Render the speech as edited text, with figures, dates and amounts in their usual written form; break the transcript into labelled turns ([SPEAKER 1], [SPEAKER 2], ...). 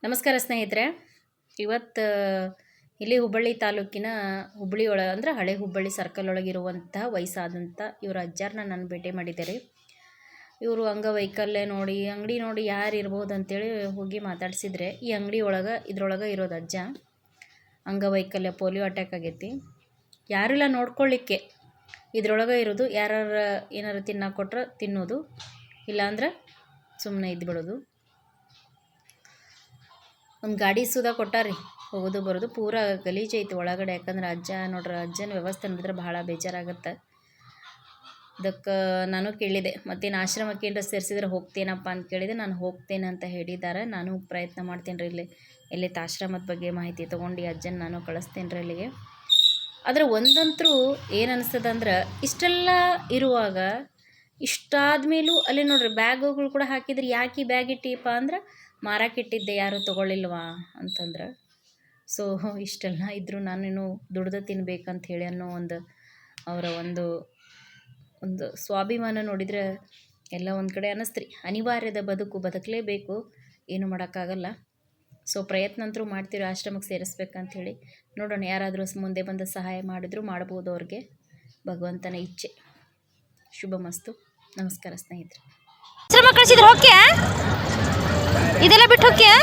[SPEAKER 1] ನಮಸ್ಕಾರ ಸ್ನೇಹಿತರೆ. ಇವತ್ತು ಇಲ್ಲಿ ಹುಬ್ಬಳ್ಳಿ ತಾಲೂಕಿನ ಹುಬ್ಬಳ್ಳಿ ಒಳಗೆ ಅಂದರೆ ಹಳೆ ಹುಬ್ಬಳ್ಳಿ ಸರ್ಕಲ್ ಒಳಗಿರುವಂತಹ ವಯಸ್ಸಾದಂಥ ಇವ್ರ ಅಜ್ಜಾರನ್ನ ನಾನು ಭೇಟಿ ಮಾಡಿದ್ದಾರೆ. ಇವರು ಅಂಗವೈಕಲ್ಯ ನೋಡಿ ಅಂಗಡಿ ನೋಡಿ ಯಾರು ಇರ್ಬೋದು ಅಂತೇಳಿ ಹೋಗಿ ಮಾತಾಡ್ಸಿದ್ರೆ ಈ ಅಂಗಡಿ ಒಳಗೆ ಇದ್ರೊಳಗೆ ಇರೋದು ಅಜ್ಜ ಅಂಗವೈಕಲ್ಯ ಪೋಲಿಯೋ ಅಟ್ಯಾಕ್ ಆಗೈತಿ. ಯಾರೆಲ್ಲ ನೋಡ್ಕೊಳ್ಳಿಕ್ಕೆ ಇದ್ರೊಳಗೆ ಇರೋದು. ಯಾರು ಏನಾರು ತಿನ್ನಕ್ಕೆ ಕೊಟ್ರೆ ತಿನ್ನೋದು, ಇಲ್ಲಾಂದ್ರೆ ಸುಮ್ಮನೆ ಇದ್ಬಿಡೋದು. ಒಂದು ಗಾಡಿ ಸುಧಾ ಕೊಟ್ಟಾರಿ, ಹೋಗೋದು ಬರೋದು ಪೂರ ಗಲೀಜು ಐತಿ ಒಳಗಡೆ. ಯಾಕಂದ್ರೆ ಅಜ್ಜ ನೋಡ್ರಿ, ಅಜ್ಜನ ವ್ಯವಸ್ಥೆ ನೋಡಿದ್ರೆ ಭಾಳ ಬೇಜಾರಾಗುತ್ತೆ. ಅದಕ್ಕೆ ನಾನು ಕೇಳಿದೆ, ಮತ್ತೇನು ಆಶ್ರಮಕ್ಕೆ ಏನಾರ ಸೇರಿಸಿದ್ರೆ ಹೋಗ್ತೇನಪ್ಪ ಅಂತ ಕೇಳಿದೆ. ನಾನು ಹೋಗ್ತೇನೆ ಅಂತ ಹೇಳಿದ್ದಾರೆ. ನಾನು ಪ್ರಯತ್ನ ಮಾಡ್ತೇನೆ ರೀ. ಇಲ್ಲಿ ಆಶ್ರಮದ ಬಗ್ಗೆ ಮಾಹಿತಿ ತೊಗೊಂಡು ಅಜ್ಜನ ನಾನು ಕಳಿಸ್ತೇನೆ ರೀ ಇಲ್ಲಿಗೆ. ಆದರೆ ಒಂದಂತರೂ ಏನು ಅನಿಸ್ತದೆ ಅಂದ್ರೆ, ಇಷ್ಟೆಲ್ಲ ಇರುವಾಗ ಇಷ್ಟಾದ ಮೇಲೂ ಅಲ್ಲಿ ನೋಡ್ರಿ ಬ್ಯಾಗುಗಳು ಕೂಡ ಹಾಕಿದ್ರೆ ಯಾಕೆ ಬ್ಯಾಗ್ ಇಟ್ಟಿಪ್ಪ ಅಂದ್ರೆ ಮಾರಾಕಿಟ್ಟಿದ್ದೆ, ಯಾರು ತೊಗೊಳ್ಳಿಲ್ವಾ ಅಂತಂದ್ರೆ. ಸೊ ಇಷ್ಟೆಲ್ಲ ಇದ್ದರೂ ನಾನೇನು ದುಡ್ದು ತಿನ್ಬೇಕಂತ ಹೇಳಿ ಅನ್ನೋ ಅವರ ಒಂದು ಸ್ವಾಭಿಮಾನ ನೋಡಿದರೆ ಎಲ್ಲ ಒಂದು ಕಡೆ ಅನ್ನಿಸ್ತ್ರಿ. ಅನಿವಾರ್ಯದ ಬದುಕು, ಬದುಕಲೇಬೇಕು, ಏನು ಮಾಡೋಕ್ಕಾಗಲ್ಲ. ಸೊ ಪ್ರಯತ್ನ ಅಂತರೂ ಮಾಡ್ತೀವಿ ಆಶ್ರಮಕ್ಕೆ ಸೇರಿಸ್ಬೇಕಂತ ಹೇಳಿ. ನೋಡೋಣ, ಯಾರಾದರೂ ಮುಂದೆ ಬಂದು ಸಹಾಯ ಮಾಡಿದ್ರು ಮಾಡ್ಬೋದು ಅವ್ರಿಗೆ. ಭಗವಂತನ ಇಚ್ಛೆ. ಶುಭ ಮಸ್ತು. ನಮಸ್ಕಾರ ಸ್ನೇಹಿತರೆ.
[SPEAKER 2] ಆಶ್ರಮ ಕಳಿಸಿದ್ರೆ ಹೋಗ್ಯಾ? ಇದೆಲ್ಲ ಬಿಟ್ಟು ಹೋಗ್ಯಾ?